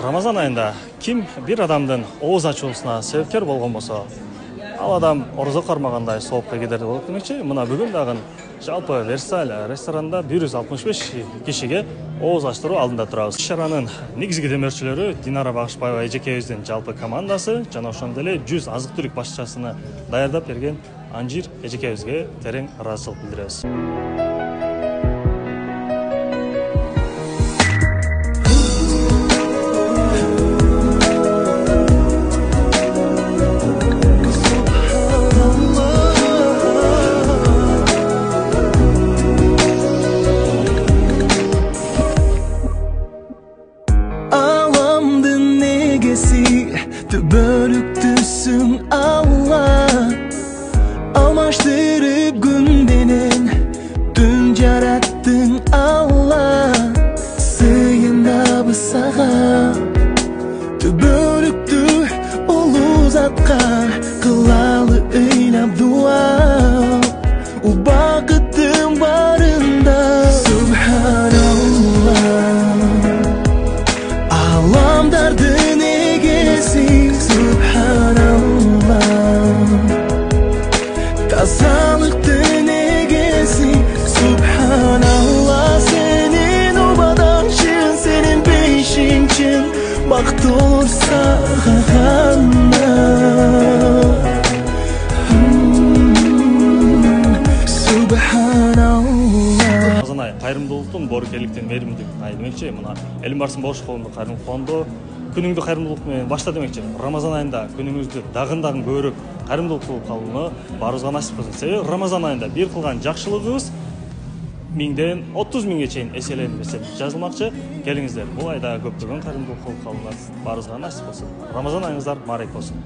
Рамазан айында ким бир адамдын ооз ачуусуна себепкер болгон болсо, ал адам орозо кармагандай соопко кедерди болот демекчи. Мына бүгүн дагы жалпы Версаль ресторанында 165 кишиге ооз ачтыруу алдында турабыз. Шаранын негизги демөөрчүлөрү Динара Багышбаева эжекебиздин жалпы командасы жана ошондой эле 100 азык-түлүк башчасыны даярдап берген Анжир эжекебизге терең ыраазычылык билдиребиз. Bölüktüsün Allah, almaştırıp gündenen dün yarattın Allah. Sıyında bu sağa bölüktü ulu zatka, kılalı eylem dua. O bakıttım varında Subhanallah, Allah'ım dardın egesi Subhanallah, tasalıktın egesi Subhanallah. Senin obadaşın, senin peşinçin baxt olursa Subhanallah. Рамазан айы кайрымдуулуктун, боорукерликтин, мээримдиктин айы демекчи. Мына элим барсын бош колунду кайрымдуулук кондо, күнүңдү кайрымдуулук менен башта демекчи. Рамазан айында күнүңүздү дагы көбүрөөк кайрымдуулук кылып калууну баарыбызга насип кылсын. Себеби Рамазан айында бир кылган жакшылыгыбыз 1000ден 30 миңге чейин эселенип жазылмакчы. Келиңиздер, бул айда көптөгөн кайрымдуулук кылып калууну баарыбызга насип кылсын. Рамазан айыңыздар маарек болсун.